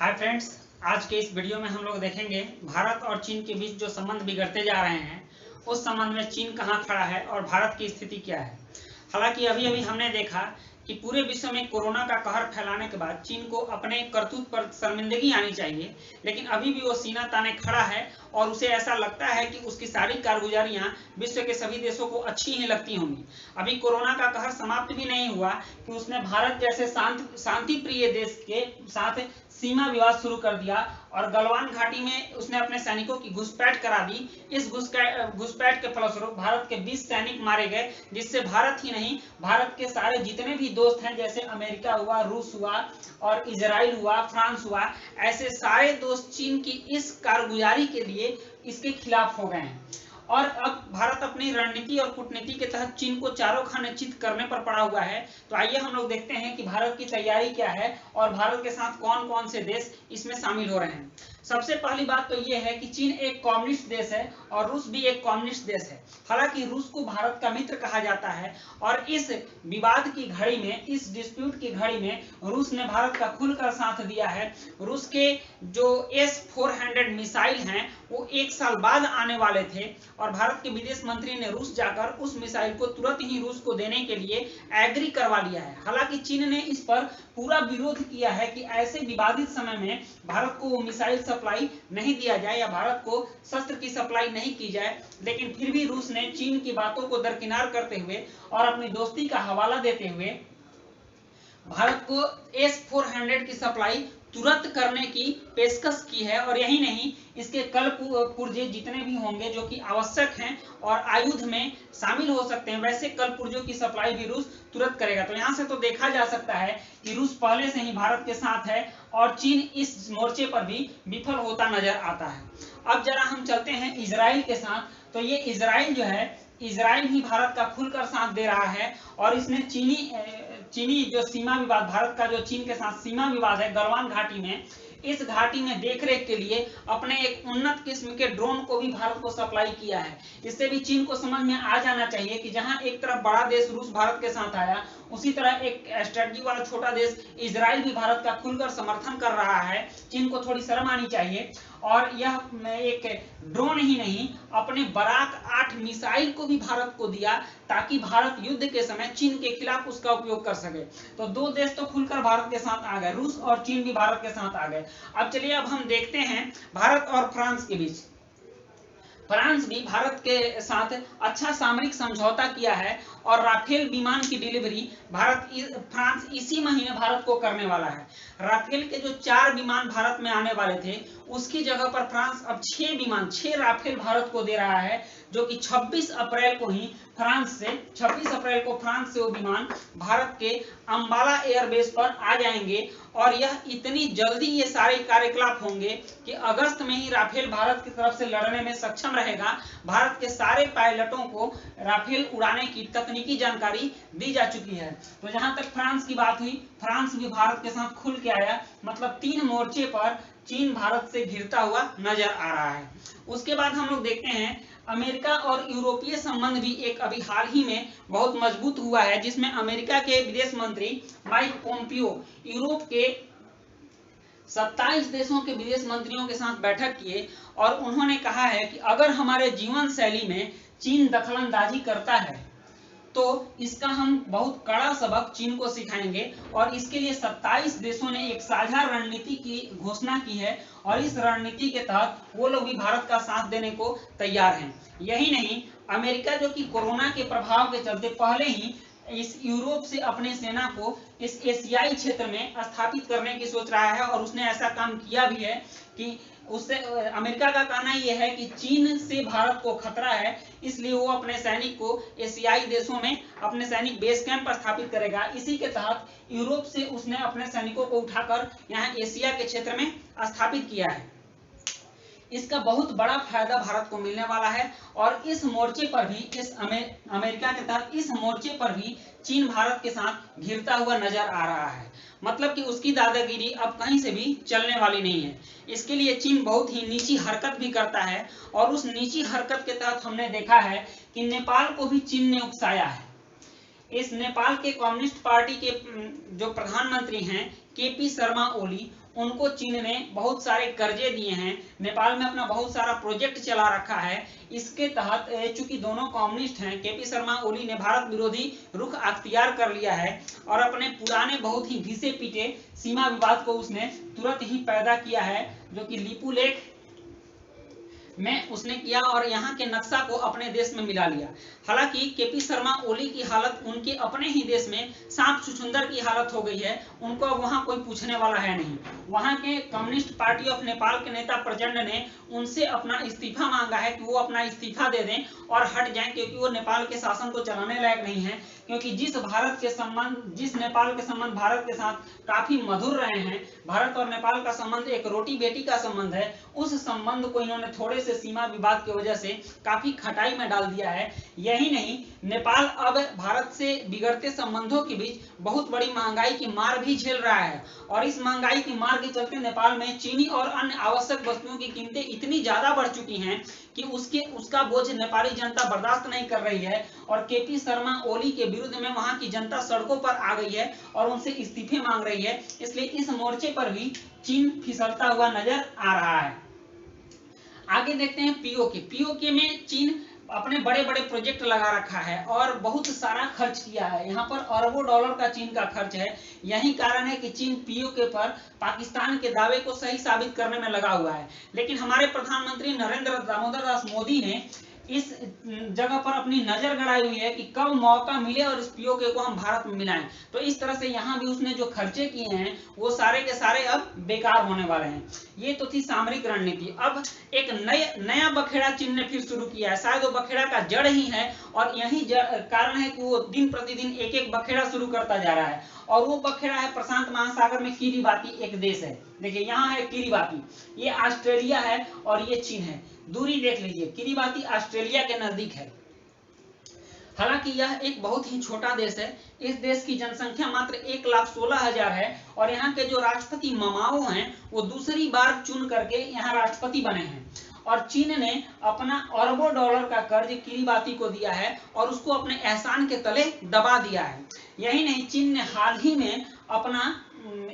Hi friends, आज के इस वीडियो में हम लोग देखेंगे भारत और चीन के बीच जो संबंध बिगड़ते जा रहे हैं उस संबंध में चीन कहां खड़ा है और भारत की स्थिति क्या है। हालांकि अभी अभी हमने देखा कि पूरे विश्व में कोरोना का कहर फैलाने के बाद चीन को अपने करतूत पर शर्मिंदगी आनी चाहिए, लेकिन अभी भी वो सीना ताने खड़ा है और उसे ऐसा लगता है कि उसकी सारी कारगुजारियां विश्व के सभी देशों को अच्छी ही लगती होंगी। अभी कोरोना का कहर समाप्त भी नहीं हुआ कि उसने भारत जैसे शांति प्रिय देश के साथ सीमा विवाद शुरू कर दिया और गलवान घाटी में उसने अपने सैनिकों की घुसपैठ करा दी। इस घुसपैठ के फलस्वरूप भारत के 20 सैनिक मारे गए, जिससे भारत ही नहीं भारत के सारे जितने भी दोस्त हैं जैसे अमेरिका हुआ, रूस हुआ और इजराइल हुआ, फ्रांस हुआ, ऐसे सारे दोस्त चीन की इस कारगुजारी के लिए इसके खिलाफ हो गए हैं। और अब भारत अपनी रणनीति और कूटनीति के तहत चीन को चारों खाने चित करने पर पड़ा हुआ है। तो आइए हम लोग देखते हैं कि भारत की तैयारी क्या है और भारत के साथ कौन कौन से देश इसमें शामिल हो रहे हैं। सबसे पहली बात तो यह है कि चीन एक कम्युनिस्ट देश है और रूस भी एक कम्युनिस्ट देश है। हालांकि रूस को भारत का मित्र कहा जाता है और इस विवाद की घड़ी में, इस डिस्प्यूट की घड़ी में रूस ने भारत का खुलकर साथ दिया है। रूस के जो S-400 मिसाइल हैं वो 1 साल बाद आने वाले थे और भारत के विदेश मंत्री ने रूस जाकर उस मिसाइल को तुरंत ही रूस को देने के लिए एग्री करवा लिया है। हालांकि चीन ने इस पर पूरा विरोध किया है कि ऐसे विवादित समय में भारत को वो मिसाइल सप्लाई नहीं दिया जाए या भारत को शस्त्र की सप्लाई नहीं की जाए, लेकिन फिर भी रूस ने चीन की बातों को दरकिनार करते हुए और अपनी दोस्ती का हवाला देते हुए भारत को S-400 की सप्लाई तुरंत करने की पेशकश की है। और यही नहीं, इसके कल पुर्जे जितने भी होंगे जो कि आवश्यक हैं और आयुध में शामिल हो सकते हैं, वैसे कल पुर्जों की सप्लाई भी रूस तुरंत करेगा। तो यहाँ से तो देखा जा सकता है कि रूस पहले से ही भारत के साथ है और चीन इस मोर्चे पर भी विफल होता नजर आता है। अब जरा हम चलते हैं इजराइल के साथ। तो ये इजराइल जो है, इजराइल भी भारत का खुलकर साथ दे रहा है और इसने चीनी जो सीमा विवाद, भारत का जो चीन के साथ सीमा विवाद है गलवान घाटी में, इस घाटी में देखरेख के लिए अपने एक उन्नत किस्म के ड्रोन को भी भारत को सप्लाई किया है। इससे भी चीन को समझ में आ जाना चाहिए कि जहां एक तरफ बड़ा देश रूस भारत के साथ आया, उसी तरह एक स्ट्रेटजी वाला छोटा देश इजराइल भी भारत का खुलकर समर्थन कर रहा है। चीन को थोड़ी शर्म आनी चाहिए। और यह एक ड्रोन ही नहीं, अपने बराक 8 मिसाइल को भी भारत को दिया ताकि भारत युद्ध के समय चीन के खिलाफ उसका उपयोग कर सके। तो दो देश तो खुलकर भारत के साथ आ गए, रूस और चीन भी भारत के साथ आ गए। अब चलिए अब हम देखते हैं भारत और फ्रांस के बीच। फ्रांस भी भारत के साथ अच्छा सामरिक समझौता किया है और राफेल विमान की डिलीवरी फ्रांस इसी महीने भारत को करने वाला है। राफेल के जो 4 विमान भारत में आने वाले थे उसकी जगह पर फ्रांस अब 6 राफेल भारत को दे रहा है, जो कि 26 अप्रैल को फ्रांस से वो विमान भारत के अंबाला एयरबेस पर आ जाएंगे। और यह इतनी जल्दी ये सारे कार्यकलाप होंगे कि अगस्त में ही राफेल भारत की तरफ से लड़ने में सक्षम रहेगा। भारत के सारे पायलटों को राफेल उड़ाने की तकनीकी जानकारी दी जा चुकी है। तो जहां तक फ्रांस की बात हुई, फ्रांस भी भारत के साथ खुल के आया। मतलब 3 मोर्चे पर चीन भारत से घिरता हुआ नजर आ रहा है। उसके बाद हम लोग देखते हैं अमेरिका और यूरोपीय संबंध भी एक अभी हाल ही में बहुत मजबूत हुआ है, जिसमें अमेरिका के विदेश मंत्री माइक पोम्पियो यूरोप के 27 देशों के विदेश मंत्रियों के साथ बैठक किए और उन्होंने कहा है कि अगर हमारे जीवन शैली में चीन दखलंदाजी करता है तो इसका हम बहुत कड़ा सबक चीन को सिखाएंगे। और इसके लिए 27 देशों ने एक साझा रणनीति की घोषणा की है और इस रणनीति के तहत वो लोग भी भारत का साथ देने को तैयार हैं। यही नहीं, अमेरिका जो कि कोरोना के प्रभाव के चलते पहले ही इस यूरोप से अपनी सेना को इस एशियाई क्षेत्र में स्थापित करने की सोच रहा है और उसने ऐसा काम किया भी है कि उससे अमेरिका का कहना यह है कि चीन से भारत को खतरा है, इसलिए वो अपने सैनिक को एशियाई देशों में अपने सैनिक बेस कैंप स्थापित करेगा। इसी के तहत यूरोप से उसने अपने सैनिकों को उठाकर यहाँ एशिया के क्षेत्र में स्थापित किया है। इसका बहुत बड़ा फायदा भारत को मिलने वाला है और इस मोर्चे पर भी, इस अमेरिका के तहत इस मोर्चे पर भी चीन भारत के साथ घिरता हुआ नजर आ रहा है। मतलब कि उसकी दादागिरी अब कहीं से भी चलने वाली नहीं है। इसके लिए चीन बहुत ही नीची हरकत भी करता है और उस नीची हरकत के तहत हमने देखा है कि नेपाल को भी चीन ने उकसाया है। इस नेपाल के कम्युनिस्ट पार्टी के जो प्रधानमंत्री हैं केपी शर्मा ओली, उनको चीन ने बहुत सारे कर्जे दिए हैं, नेपाल में अपना बहुत सारा प्रोजेक्ट चला रखा है। इसके तहत चूंकि दोनों कम्युनिस्ट हैं, केपी शर्मा ओली ने भारत विरोधी रुख अख्तियार कर लिया है और अपने पुराने बहुत ही घिसे पीटे सीमा विवाद को उसने तुरंत ही पैदा किया है, जो कि लिपुलेख में उसने किया और यहाँ के नक्शा को अपने देश में मिला लिया। हालांकि केपी शर्मा ओली की हालत उनके अपने ही देश में सांप छुछुंदर की हालत हो गई है, उनको अब वहाँ कोई पूछने वाला है नहीं। वहाँ के कम्युनिस्ट पार्टी ऑफ नेपाल के नेता प्रचंड ने उनसे अपना इस्तीफा मांगा है कि वो अपना इस्तीफा दे दें और हट जाएं, क्योंकि वो नेपाल के शासन को चलाने लायक नहीं है। क्योंकि जिस नेपाल के संबंध भारत के साथ काफी मधुर रहे हैं, भारत और नेपाल का संबंध एक रोटी बेटी का संबंध है, उस संबंध को इन्होंने थोड़े से सीमा विवाद की वजह से काफी खटाई में डाल दिया है। यही नहीं, नेपाल अब भारत से बिगड़ते संबंधों के बीच बहुत बड़ी महंगाई की मार भी झेल रहा है और इस महंगाई की मार के चलते नेपाल में चीनी और अन्य आवश्यक वस्तुओं की कीमतें इतनी ज्यादा बढ़ चुकी हैं कि उसका बोझ नेपाली जनता बर्दाश्त नहीं कर रही है और केपी शर्मा ओली के विरुद्ध में वहां की जनता सड़कों पर आ गई है और उनसे इस्तीफे मांग रही है। इसलिए इस मोर्चे पर भी चीन फिसलता हुआ नजर आ रहा है। आगे देखते हैं पीओके में चीन अपने बड़े बड़े प्रोजेक्ट लगा रखा है और बहुत सारा खर्च किया है। यहाँ पर अरबों डॉलर का चीन का खर्च है। यही कारण है कि चीन पीओके पर पाकिस्तान के दावे को सही साबित करने में लगा हुआ है। लेकिन हमारे प्रधानमंत्री नरेंद्र दामोदर दास मोदी ने इस जगह पर अपनी नजर गड़ाई हुई है कि कब मौका मिले और इस पीओके को हम भारत में मिलाएं। तो इस तरह से यहाँ भी उसने जो खर्चे किए हैं वो सारे के सारे अब बेकार होने वाले हैं। ये तो थी सामरिक रणनीति। अब एक नया बखेड़ा चीन ने फिर शुरू किया है। शायद वो बखेड़ा का जड़ ही है और यही कारण है कि वो दिन प्रतिदिन एक एक बखेड़ा शुरू करता जा रहा है और वो बखेड़ा है प्रशांत महासागर में किरीबाती एक देश है। देखिए यहाँ है किरीबाती, ये ऑस्ट्रेलिया है और ये चीन है। दूरी देख लीजिए, किरीबाती ऑस्ट्रेलिया के नजदीक है। हालांकि यह एक बहुत ही छोटा देश है। इस देश की जनसंख्या मात्र 1,16,000 है और यहाँ के जो राष्ट्रपति ममाओ हैं वो दूसरी बार चुन करके यहाँ राष्ट्रपति बने हैं और चीन ने अपना अरबों डॉलर का कर्ज किरीबाती को दिया है और उसको अपने एहसान के तले दबा दिया है। यही नहीं, चीन ने हाल ही में अपना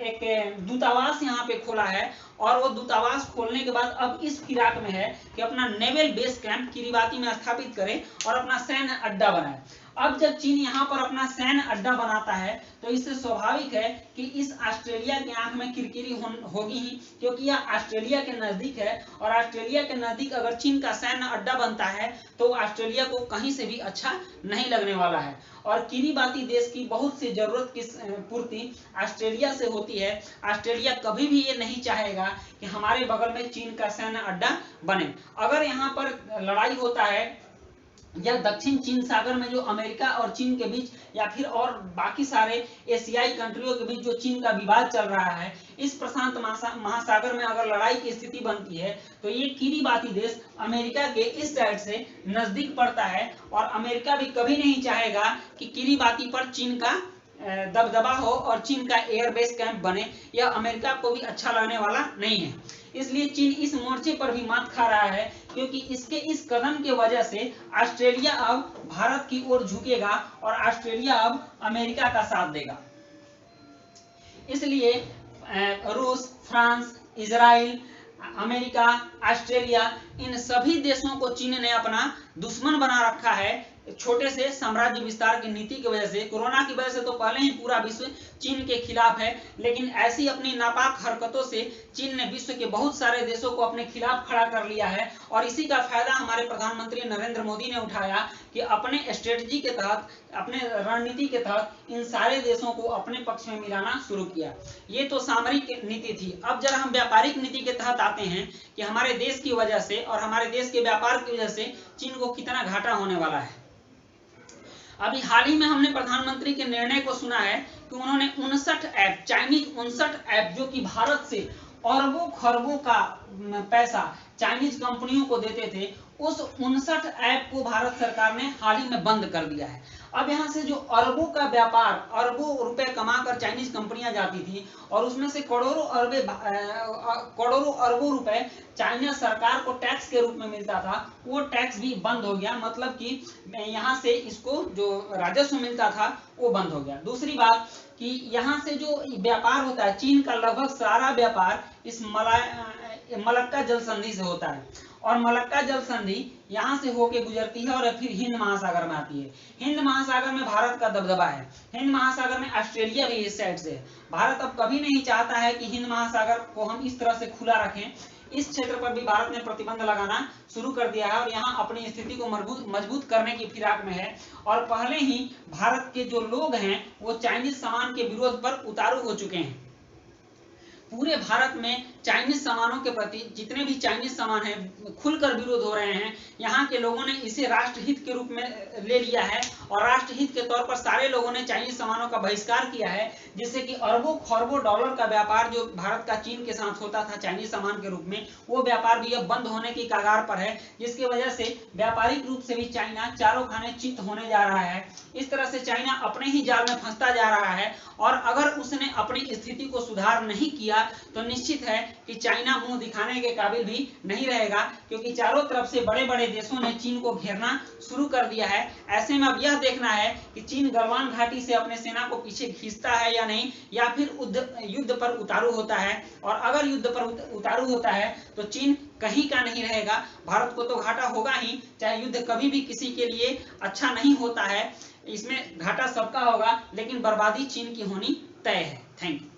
एक दूतावास यहाँ पे खोला है और वो दूतावास खोलने के बाद अब इस फिराक में है कि अपना नेवल बेस कैंप किरीबाती में स्थापित करे और अपना सैन्य अड्डा बनाए। अब जब चीन यहाँ पर अपना सैन्य अड्डा बनाता है तो इससे स्वाभाविक है कि इस ऑस्ट्रेलिया की आंख में किरकिरी होगी ही, क्योंकि यह ऑस्ट्रेलिया के नजदीक है और ऑस्ट्रेलिया के नजदीक अगर चीन का सैन्य अड्डा बनता है तो ऑस्ट्रेलिया को कहीं से भी अच्छा नहीं लगने वाला है। और किरीबाती देश की बहुत सी जरूरत की पूर्ति ऑस्ट्रेलिया से होती है। ऑस्ट्रेलिया कभी भी ये नहीं चाहेगा कि हमारे बगल में चीन का सैन्य अड्डा बने। अगर यहाँ पर लड़ाई होता है या दक्षिण चीन सागर में जो अमेरिका और चीन के बीच या फिर और बाकी सारे एशियाई कंट्रियों के बीच जो चीन का विवाद चल रहा है, इस प्रशांत महासागर में अगर लड़ाई की स्थिति बनती है तो ये किरीबाती देश अमेरिका के इस साइड से नजदीक पड़ता है और अमेरिका भी कभी नहीं चाहेगा कि किरीबाती पर चीन का दबदबा हो और चीन का एयरबेस कैंप बने। यह अमेरिका को भी अच्छा लगने वाला नहीं है। इसलिए चीन इस मोर्चे पर भी मात खा रहा है, क्योंकि इसके इस कदम के वजह से ऑस्ट्रेलिया अब भारत की ओर झुकेगा और ऑस्ट्रेलिया अब अमेरिका का साथ देगा। इसलिए रूस, फ्रांस, इजराइल, अमेरिका, ऑस्ट्रेलिया, इन सभी देशों को चीन ने अपना दुश्मन बना रखा है। छोटे से साम्राज्य विस्तार की नीति की वजह से, कोरोना की वजह से तो पहले ही पूरा विश्व चीन के खिलाफ है, लेकिन ऐसी अपनी नापाक हरकतों से चीन ने विश्व के बहुत सारे देशों को अपने खिलाफ खड़ा कर लिया है। और इसी का फायदा हमारे प्रधानमंत्री नरेंद्र मोदी ने उठाया कि अपने स्ट्रेटजी के तहत, अपने रणनीति के तहत इन सारे देशों को अपने पक्ष में मिलाना शुरू किया। ये तो सामरिक नीति थी। अब जरा हम व्यापारिक नीति के तहत आते हैं कि हमारे देश की वजह से और हमारे देश के व्यापार की वजह से चीन को कितना घाटा होने वाला है। अभी हाल ही में हमने प्रधानमंत्री के निर्णय को सुना है कि उन्होंने 59 ऐप, चाइनीज 59 ऐप जो कि भारत से अरबों खरबों का पैसा चाइनीज कंपनियों को देते थे, उस 59 ऐप को भारत सरकार ने हाल ही में बंद कर दिया है। अब यहाँ से जो अरबों का व्यापार, अरबों रुपए कमाकर चाइनीज कंपनियां जाती थी और उसमें से करोड़ों अरबों रुपए चाइना सरकार को टैक्स के रूप में मिलता था, वो टैक्स भी बंद हो गया। मतलब कि यहाँ से इसको जो राजस्व मिलता था वो बंद हो गया। दूसरी बात कि यहाँ से जो व्यापार होता है, चीन का लगभग सारा व्यापार इस मलक्का जल संधि से होता है और मलक्का जल संधि यहाँ से होके गुजरती है और फिर हिंद महासागर में आती है। हिंद महासागर में भारत का दबदबा है, हिंद महासागर में ऑस्ट्रेलिया भी इस साइड से है। भारत अब कभी नहीं चाहता है कि हिंद महासागर को हम इस तरह से खुला रखें। इस क्षेत्र पर भी भारत ने प्रतिबंध लगाना शुरू कर दिया है और यहाँ अपनी स्थिति को मजबूत करने की फिराक में है। और पहले ही भारत के जो लोग हैं वो चाइनीज सामान के विरोध पर उतारू हो चुके हैं। पूरे भारत में चाइनीज सामानों के प्रति जितने भी चाइनीज सामान हैं खुलकर विरोध हो रहे हैं। यहाँ के लोगों ने इसे राष्ट्रहित के रूप में ले लिया है और राष्ट्रहित के तौर पर सारे लोगों ने चाइनीज सामानों का बहिष्कार किया है, जिससे कि अरबों खरबों डॉलर का व्यापार जो भारत का चीन के साथ होता था चाइनीज सामान के रूप में, वो व्यापार भी अब बंद होने की कगार पर है, जिसकी वजह से व्यापारिक रूप से भी चाइना चारों खाने चित होने जा रहा है। इस तरह से चाइना अपने ही जाल में फंसता जा रहा है और अगर उसने अपनी स्थिति को सुधार नहीं किया तो निश्चित है कि चाइना मुंह दिखाने के काबिल भी नहीं रहेगा, क्योंकि चारों तरफ से बड़े बड़े देशों ने चीन को घेरना शुरू कर दिया है। ऐसे में अब यह देखना है कि चीन गलवान घाटी से अपने सेना को पीछे खींचता है या नहीं, या फिर युद्ध पर उतारू होता है। और अगर युद्ध पर उतारू होता है तो चीन कहीं का नहीं रहेगा, भारत को तो घाटा होगा ही। चाहे युद्ध कभी भी किसी के लिए अच्छा नहीं होता है, इसमें घाटा सबका होगा, लेकिन बर्बादी चीन की होनी तय है। Thank you.